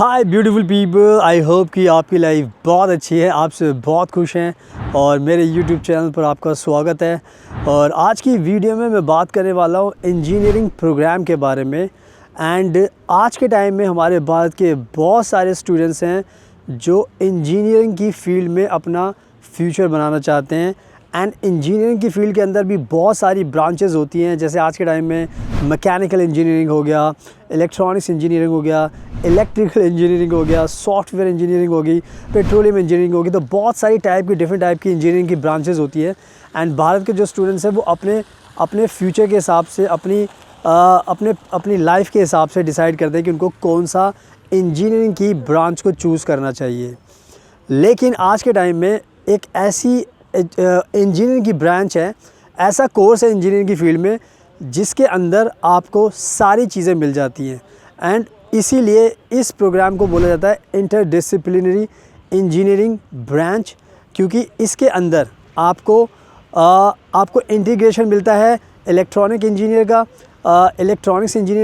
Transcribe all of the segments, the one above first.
Hi beautiful people, I hope कि आपकी life बहुत अच्छी है, आपसे बहुत खुश हैं और मेरे यूट्यूब चैनल पर आपका स्वागत है। और आज की वीडियो में मैं बात करने वाला हूँ इंजीनियरिंग प्रोग्राम के बारे में। एंड आज के टाइम में हमारे भारत के बहुत सारे स्टूडेंट्स हैं जो इंजीनियरिंग की फील्ड में अपना फ्यूचर बनाना चाहते हैं। एंड इंजीनियरिंग की फ़ील्ड के अंदर भी बहुत सारी ब्रांचेस होती हैं, जैसे आज के टाइम में मैकेनिकल इंजीनियरिंग हो गया, इलेक्ट्रॉनिक्स इंजीनियरिंग हो गया, इलेक्ट्रिकल इंजीनियरिंग हो गया, सॉफ्टवेयर इंजीनियरिंग होगी, पेट्रोलियम इंजीनियरिंग होगी। तो बहुत सारी डिफरेंट टाइप की इंजीनियरिंग की ब्रांचेस होती है। एंड भारत के जो स्टूडेंट्स हैं वो अपने फ्यूचर के हिसाब से अपनी लाइफ के हिसाब से डिसाइड करते हैं कि उनको कौन सा इंजीनियरिंग की ब्रांच को चूज़ करना चाहिए। लेकिन आज के टाइम में एक ऐसी इंजीनियरिंग की ब्रांच है, ऐसा कोर्स है इंजीनियरिंग की फील्ड में जिसके अंदर आपको सारी चीज़ें मिल जाती हैं। एंड इसीलिए इस प्रोग्राम को बोला जाता है इंटरडिसिप्लिनरी इंजीनियरिंग ब्रांच, क्योंकि इसके अंदर आपको इंटीग्रेशन मिलता है इलेक्ट्रॉनिक्स इंजीनियर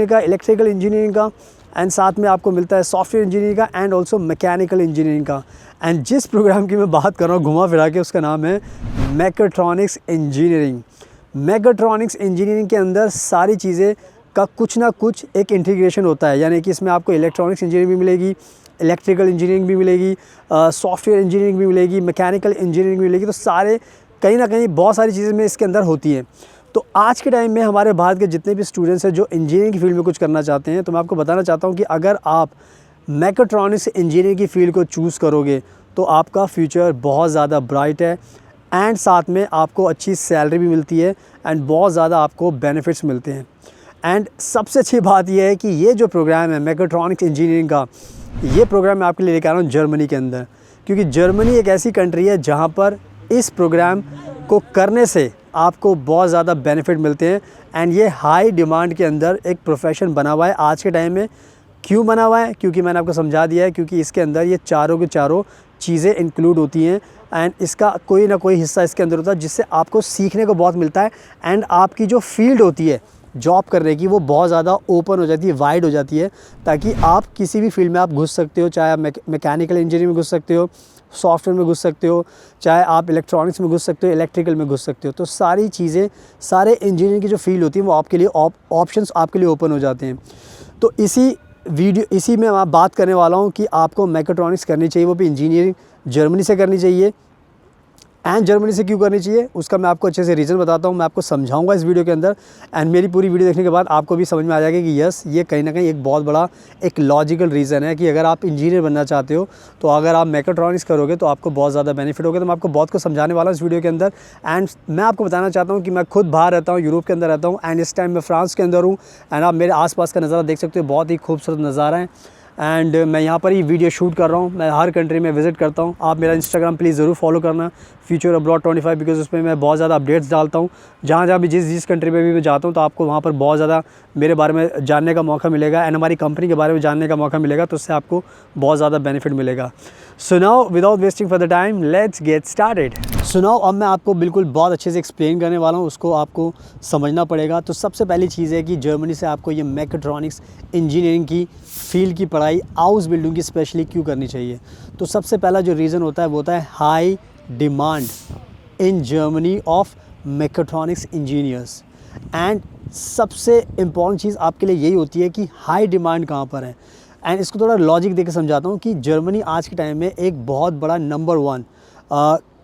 का, इलेक्ट्रिकल इंजीनियरिंग का, एंड साथ में आपको मिलता है सॉफ्टवेयर इंजीनियरिंग का एंड ऑल्सो मैकेनिकल इंजीनियरिंग का। एंड जिस प्रोग्राम की मैं बात कर रहा हूँ घुमा फिरा के, उसका नाम है मैकेट्रॉनिक्स इंजीनियरिंग। मैकेट्रॉनिक्स इंजीनियरिंग के अंदर सारी चीज़ें का कुछ ना कुछ एक इंटीग्रेशन होता है, यानी कि इसमें आपको इलेक्ट्रॉनिक्स इंजीनियरिंग भी मिलेगी, इलेक्ट्रिकल इंजीनियरिंग भी मिलेगी, सॉफ्टवेयर इंजीनियरिंग भी मिलेगी, मैकेनिकल इंजीनियरिंग भी मिलेगी। तो सारे कहीं ना कहीं बहुत सारी चीज़ें में इसके अंदर होती हैं। तो आज के टाइम में हमारे भारत के जितने भी स्टूडेंट्स हैं जो इंजीनियरिंग की फील्ड में कुछ करना चाहते हैं, तो मैं आपको बताना चाहता हूँ कि अगर आप मैकेट्रॉनिक्स इंजीनियरिंग की फ़ील्ड को चूज़ करोगे तो आपका फ्यूचर बहुत ज़्यादा ब्राइट है। एंड साथ में आपको अच्छी सैलरी भी मिलती है एंड बहुत ज़्यादा आपको बेनिफिट्स मिलते हैं। एंड सबसे अच्छी बात यह है कि ये जो प्रोग्राम है मैकेट्रॉनिक्स इंजीनियरिंग का, ये प्रोग्राम मैं आपके लिए लेकर आ रहा हूँ जर्मनी के अंदर, क्योंकि जर्मनी एक ऐसी कंट्री है जहाँ पर इस प्रोग्राम को करने से आपको बहुत ज़्यादा बेनिफिट मिलते हैं। एंड ये हाई डिमांड के अंदर एक प्रोफेशन बना हुआ है आज के टाइम में। क्यों बना हुआ है? क्योंकि मैंने आपको समझा दिया है, क्योंकि इसके अंदर ये चारों के चारों चीज़ें इंक्लूड होती हैं। एंड इसका कोई ना कोई हिस्सा इसके अंदर होता है जिससे आपको सीखने को बहुत मिलता है। एंड आपकी जो फील्ड होती है जॉब करने की, वो बहुत ज़्यादा ओपन हो जाती है, वाइड हो जाती है, ताकि आप किसी भी फील्ड में आप घुस सकते हो। चाहे आप मैकेनिकल इंजीनियरिंग में घुस सकते हो, सॉफ्टवेयर में घुस सकते हो, चाहे आप इलेक्ट्रॉनिक्स में घुस सकते हो, इलेक्ट्रिकल में घुस सकते हो। तो सारी चीज़ें, सारे इंजीनियरिंग की जो फील्ड होती है वो आपके लिए ऑप्शंस आपके लिए ओपन हो जाते हैं। तो इसी में मैं बात करने वाला हूँ कि आपको मैकेट्रॉनिक्स करनी चाहिए, वो भी इंजीनियरिंग जर्मनी से करनी चाहिए। एंड जर्मनी से क्यों करनी चाहिए उसका मैं आपको अच्छे से रीज़न बताता हूँ, मैं आपको समझाऊंगा इस वीडियो के अंदर। एंड मेरी पूरी वीडियो देखने के बाद आपको भी समझ में आ जाएगा कि यस, ये कहीं ना कहीं एक बहुत बड़ा एक लॉजिकल रीज़न है कि अगर आप इंजीनियर बनना चाहते हो तो अगर आप मैकेट्रॉनिक्स करोगे तो आपको बहुत ज़्यादा बेनिफिट होगा। तो मैं आपको बहुत कुछ समझाने वाला हूँ इस वीडियो के अंदर। एंड मैं आपको बताना चाहता हूँ कि मैं खुद बाहर रहता हूँ, यूरोप के अंदर रहता हूँ, एंड इस टाइम मैं फ्रांस के अंदर हूँ। एंड आप मेरे आसपास का नज़ारा देख सकते हो, बहुत ही खूबसूरत नज़ारा है। एंड मैं यहाँ पर ही वीडियो शूट कर रहा हूँ, मैं हर कंट्री में विज़िट करता हूँ। आप मेरा इंस्टाग्राम प्लीज़ ज़रूर फॉलो करना, फ्यूचर अब्रॉड 25, बिकॉज उसमें मैं बहुत ज़्यादा अपडेट्स डालता हूँ। जहाँ भी जिस कंट्री में भी मैं जाता हूँ तो आपको वहाँ पर बहुत ज़्यादा मेरे बारे में जानने का मौका मिलेगा एंड हमारी कंपनी के बारे में जानने का मौका मिलेगा, तो उससे आपको बहुत ज़्यादा बेनिफिट मिलेगा। So now without wasting for the time, let's get started. So now अब मैं आपको बिल्कुल बहुत अच्छे से एक्सप्लेन करने वाला हूँ, उसको आपको समझना पड़ेगा। तो सबसे पहली चीज़ है कि जर्मनी से आपको ये मैकेट्रॉनिक्स इंजीनियरिंग की फील्ड की पढ़ाई हाउस बिल्डिंग की स्पेशली क्यों करनी चाहिए। तो सबसे पहला जो रीज़न होता है वो होता है high demand in Germany of mechatronics engineers. And सबसे इम्पॉर्टेंट चीज़ आपके लिए यही होती है कि हाई डिमांड कहाँ पर है। एंड इसको थोड़ा लॉजिक देकर समझाता हूँ कि जर्मनी आज के टाइम में एक बहुत बड़ा नंबर 1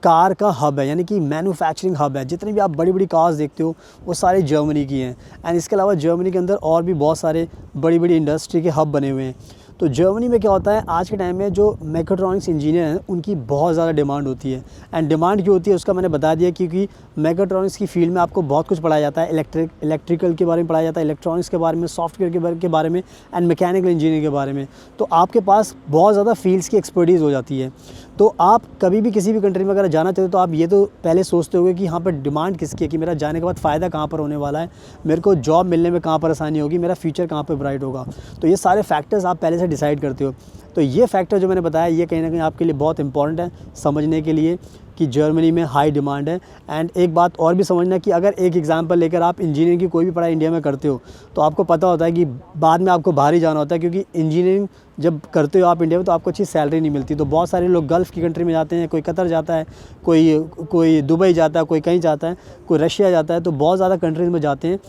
कार का हब है, यानी कि मैन्युफैक्चरिंग हब है। जितनी भी आप बड़ी बड़ी कार्स देखते हो वो सारे जर्मनी की हैं। एंड इसके अलावा जर्मनी के अंदर और भी बहुत सारे बड़ी बड़ी इंडस्ट्री के हब बने हुए हैं। तो जर्मनी में क्या होता है, आज के टाइम में जो मैकेट्रॉनिक्स इंजीनियर हैं उनकी बहुत ज़्यादा डिमांड होती है। एंड डिमांड क्यों होती है उसका मैंने बता दिया, क्योंकि मैकेट्रॉनिक्स की फील्ड में आपको बहुत कुछ पढ़ाया जाता है। इलेक्ट्रिकल के बारे में पढ़ाया जाता है, इलेक्ट्रॉनिक्स के बारे में, सॉफ्टवेयर के बारे में एंड मैकेनिकल इंजीनियरिंग के बारे में। तो आपके पास बहुत ज़्यादा फील्ड्स की एक्सपर्टीज़ हो जाती है। तो आप कभी भी किसी भी कंट्री में अगर जाना चाहते हो तो आप ये तो पहले सोचते होगे कि यहाँ पर डिमांड किसकी है, कि मेरा जाने के बाद फ़ायदा कहाँ पर होने वाला है, मेरे को जॉब मिलने में कहाँ पर आसानी होगी, मेरा फ्यूचर कहाँ पर ब्राइट होगा। तो ये सारे फैक्टर्स आप पहले से डिसाइड करते हो। तो ये फैक्टर जो मैंने बताया ये कहीं ना कहीं आपके लिए बहुत इंपॉर्टेंट है समझने के लिए कि जर्मनी में हाई डिमांड है। एंड एक बात और भी समझना कि अगर एक एग्जांपल लेकर आप इंजीनियरिंग की कोई भी पढ़ाई इंडिया में करते हो तो आपको पता होता है कि बाद में आपको बाहर ही जाना होता है, क्योंकि इंजीनियरिंग जब करते हो आप इंडिया में तो आपको अच्छी सैलरी नहीं मिलती। तो बहुत सारे लोग गल्फ़ की कंट्री में जाते हैं, कोई कतर जाता है, कोई दुबई जाता है, कोई कहीं जाता है, कोई रशिया जाता है। तो बहुत ज़्यादा कंट्रीज़ में जाते हैं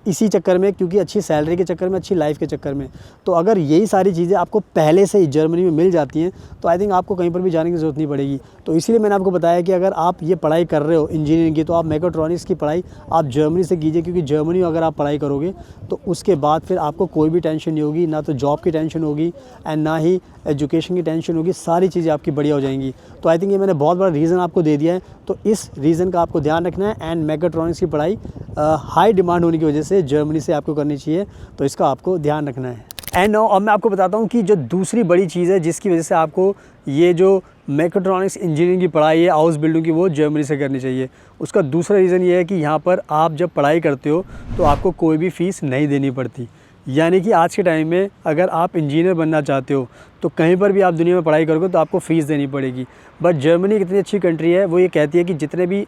इसी चक्कर में, क्योंकि अच्छी सैलरी के चक्कर में, अच्छी लाइफ के चक्कर में। तो अगर यही सारी चीज़ें आपको पहले से ही जर्मनी में मिल जाती हैं तो आई थिंक आपको कहीं पर भी जाने की ज़रूरत नहीं पड़ेगी। तो इसीलिए मैंने आपको बताया कि अगर आप ये पढ़ाई कर रहे हो इंजीनियरिंग की तो आप मैकेट्रॉनिक्स की पढ़ाई आप जर्मनी से कीजिए, क्योंकि जर्मनी में अगर आप पढ़ाई करोगे तो उसके बाद फिर आपको कोई भी टेंशन नहीं होगी, ना तो जॉब की टेंशन होगी एंड ना ही एजुकेशन की टेंशन होगी। सारी चीज़ें आपकी बढ़िया हो जाएंगी। तो आई थिंक ये मैंने बहुत बड़ा रीज़न आपको दे दिया है। तो इस रीज़न का आपको ध्यान रखना है। एंड मैकेट्रॉनिक्स की पढ़ाई हाई डिमांड होने की वजह से जर्मनी से आपको करनी चाहिए, तो इसका आपको ध्यान रखना है। एंड नाउ अब मैं आपको बताता हूँ कि जो दूसरी बड़ी चीज़ है जिसकी वजह से आपको ये जो मैकेट्रॉनिक्स इंजीनियरिंग की पढ़ाई है हाउस बिल्डिंग की वो जर्मनी से करनी चाहिए। उसका दूसरा रीज़न ये है कि यहाँ पर आप जब पढ़ाई करते हो तो आपको कोई भी फ़ीस नहीं देनी पड़ती। यानी कि आज के टाइम में अगर आप इंजीनियर बनना चाहते हो तो कहीं पर भी आप दुनिया में पढ़ाई करोगे तो आपको फ़ीस देनी पड़ेगी। बट जर्मनी कितनी अच्छी कंट्री है, वो ये कहती है कि जितने भी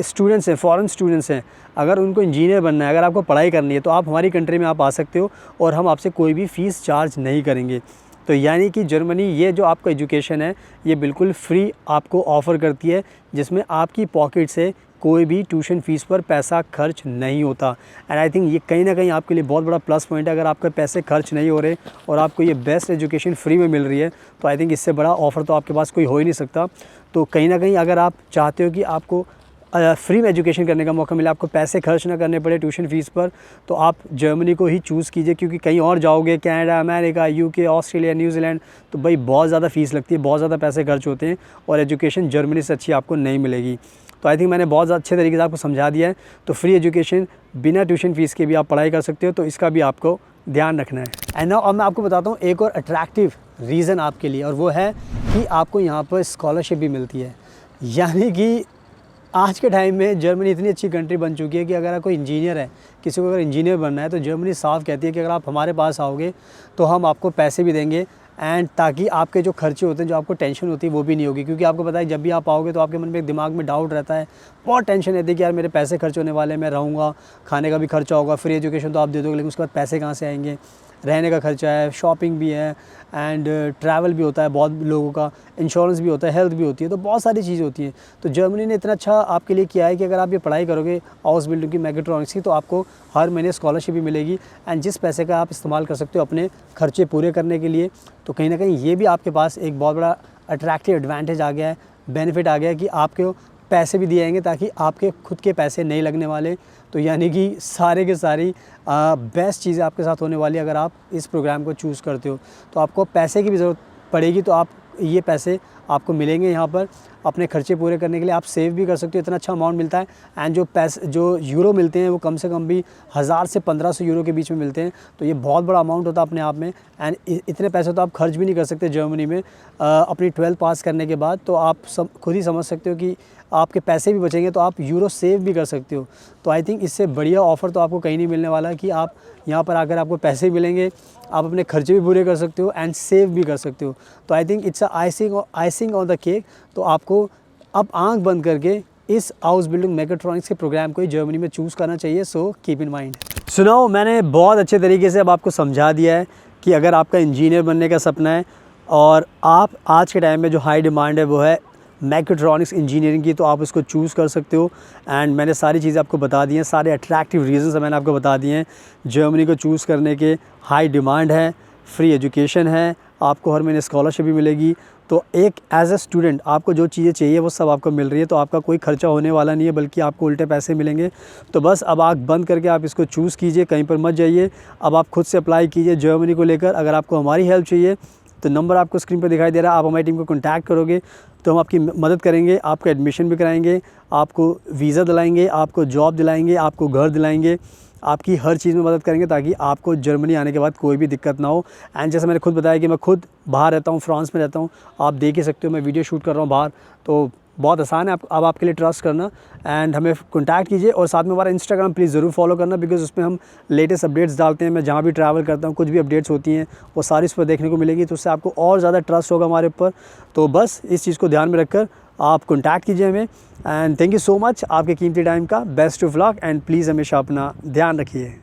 स्टूडेंट्स हैं, फॉरेन स्टूडेंट्स हैं, अगर उनको इंजीनियर बनना है, अगर आपको पढ़ाई करनी है तो आप हमारी कंट्री में आप आ सकते हो और हम आपसे कोई भी फ़ीस चार्ज नहीं करेंगे। तो यानी कि जर्मनी ये जो आपका एजुकेशन है ये बिल्कुल फ्री आपको ऑफ़र करती है, जिसमें आपकी पॉकेट से कोई भी ट्यूशन फ़ीस पर पैसा खर्च नहीं होता। एंड आई थिंक ये कहीं ना कहीं आपके लिए बहुत बड़ा प्लस पॉइंट है। अगर आपके पैसे खर्च नहीं हो रहे और आपको ये बेस्ट एजुकेशन फ्री में मिल रही है तो आई थिंक इससे बड़ा ऑफ़र तो आपके पास कोई हो ही नहीं सकता। तो कहीं ना कहीं अगर आप चाहते हो कि आपको फ्री में एजुकेशन करने का मौका मिले, आपको पैसे खर्च ना करने पड़े ट्यूशन फ़ीस पर, तो आप जर्मनी को ही चूज़ कीजिए। क्योंकि कहीं और जाओगे Canada, America, UK, Australia, New Zealand, तो भाई बहुत ज़्यादा फ़ीस लगती है, बहुत ज़्यादा पैसे खर्च होते हैं और एजुकेशन जर्मनी से अच्छी आपको नहीं मिलेगी। तो आई थिंक मैंने बहुत अच्छे तरीके से आपको समझा दिया है। तो फ्री एजुकेशन बिना ट्यूशन फ़ीस के भी आप पढ़ाई कर सकते हो, तो इसका भी आपको ध्यान रखना है। एंड नाउ अब मैं आपको बताता हूँ एक और अट्रैक्टिव रीज़न आपके लिए, और वो है कि आपको यहाँ पर स्कॉलरशिप भी मिलती है। यानी कि आज के टाइम में जर्मनी इतनी अच्छी कंट्री बन चुकी है कि अगर कोई इंजीनियर है, किसी को अगर इंजीनियर बनना है तो जर्मनी साफ कहती है कि अगर आप हमारे पास आओगे तो हम आपको पैसे भी देंगे एंड ताकि आपके जो खर्चे होते हैं, जो आपको टेंशन होती है वो भी नहीं होगी। क्योंकि आपको पता है जब भी आप आओगे तो आपके मन में एक दिमाग में डाउट रहता है, बहुत टेंशन रहती है कि यार मेरे पैसे खर्च होने वाले हैं, मैं रहूँगा, खाने का भी खर्चा होगा, फ्री एजुकेशन तो आप दे दोगे लेकिन उसके बाद पैसे कहाँ से आएंगे, रहने का खर्चा है, शॉपिंग भी है एंड ट्रैवल भी होता है, बहुत लोगों का इंश्योरेंस भी होता है, हेल्थ भी होती है, तो बहुत सारी चीज़ें होती हैं। तो जर्मनी ने इतना अच्छा आपके लिए किया है कि अगर आप ये पढ़ाई करोगे हाउस बिल्डिंग की, मैकेट्रॉनिक्स की, तो आपको हर महीने स्कॉलरशिप भी मिलेगी एंड जिस पैसे का आप इस्तेमाल कर सकते हो अपने खर्चे पूरे करने के लिए। तो कहीं ना कहीं ये भी आपके पास एक बहुत बड़ा अट्रैक्टिव एडवांटेज आ गया है, बेनिफिट आ गया है कि आपके पैसे भी दिए जाएंगे ताकि आपके खुद के पैसे नहीं लगने वाले। तो यानी कि सारे के सारी बेस्ट चीज़ें आपके साथ होने वाली अगर आप इस प्रोग्राम को चूज़ करते हो। तो आपको पैसे की भी ज़रूरत पड़ेगी, तो आप ये पैसे आपको मिलेंगे यहाँ पर अपने खर्चे पूरे करने के लिए। आप सेव भी कर सकते हो, इतना अच्छा अमाउंट मिलता है। एंड जो यूरो मिलते हैं वो कम से कम भी 1000 से 1500 यूरो के बीच में मिलते हैं। तो ये बहुत बड़ा अमाउंट होता है अपने आप में। एंड इतने पैसे तो आप खर्च भी नहीं कर सकते जर्मनी में अपनी 12th पास करने के बाद। तो आप खुद ही समझ सकते हो कि आपके पैसे भी बचेंगे, तो आप यूरो सेव भी कर सकते हो। तो आई थिंक इससे बढ़िया ऑफ़र तो आपको कहीं नहीं मिलने वाला कि आप यहाँ पर आकर आपको पैसे मिलेंगे, आप अपने खर्चे भी पूरे कर सकते हो एंड सेव भी कर सकते हो। तो I think it's icing on the cake. तो आपको अब आंख बंद करके इस हाउस बिल्डिंग मैकेट्रॉनिक्स के प्रोग्राम को ही जर्मनी में चूज़ करना चाहिए। So keep in mind. सुनाओ, मैंने बहुत अच्छे तरीके से अब आपको समझा दिया है कि अगर आपका इंजीनियर बनने का सपना है और आप आज के टाइम में जो हाई डिमांड है वो है मैकेट्रॉनिक्स इंजीनियरिंग की, तो आप उसको चूज़ कर सकते हो। एंड मैंने सारी चीज़ें आपको बता दी हैं, सारे अट्रैक्टिव रीज़न्स मैंने आपको बता दिए हैं जर्मनी को चूज़ करने के। हाई डिमांड है, फ्री एजुकेशन है, आपको हर महीने स्कॉलरशिप भी मिलेगी। तो एक एज ए स्टूडेंट आपको जो चीज़ें चाहिए वो सब आपको मिल रही है, तो आपका कोई खर्चा होने वाला नहीं है, बल्कि आपको उल्टे पैसे मिलेंगे। तो बस अब आँख बंद करके आप इसको चूज़ कीजिए, कहीं पर मत जाइए। अब आप खुद से अप्लाई कीजिए जर्मनी को लेकर। अगर आपको हमारी हेल्प चाहिए तो नंबर आपको स्क्रीन पर दिखाई दे रहा है, आप हमारी टीम को कॉन्टैक्ट करोगे तो हम आपकी मदद करेंगे, आपका एडमिशन भी कराएंगे, आपको वीज़ा दिलाएंगे, आपको जॉब दिलाएंगे, आपको घर दिलाएंगे, आपकी हर चीज़ में मदद करेंगे ताकि आपको जर्मनी आने के बाद कोई भी दिक्कत ना हो। एंड जैसे मैंने खुद बताया कि मैं खुद बाहर रहता हूँ, फ्रांस में रहता हूँ, आप देख ही सकते हो मैं वीडियो शूट कर रहा हूँ बाहर, तो बहुत आसान है अब आपके लिए ट्रस्ट करना। एंड हमें कॉन्टैक्ट कीजिए और साथ में हमारा इंस्टाग्राम प्लीज़ ज़रूर फॉलो करना, बिकॉज़ उसमें हम लेटेस्ट अपडेट्स डालते हैं। मैं जहाँ भी ट्रैवल करता हूँ कुछ भी अपडेट्स होती हैं वो सारी उस पर देखने को मिलेगी, तो उससे आपको और ज़्यादा ट्रस्ट होगा हमारे ऊपर। तो बस इस चीज़ को ध्यान में रखकर आप कॉन्टैक्ट कीजिए हमें। And thank you so much आपके कीमती टाइम का। Best of luck and please हमेशा अपना ध्यान रखिए।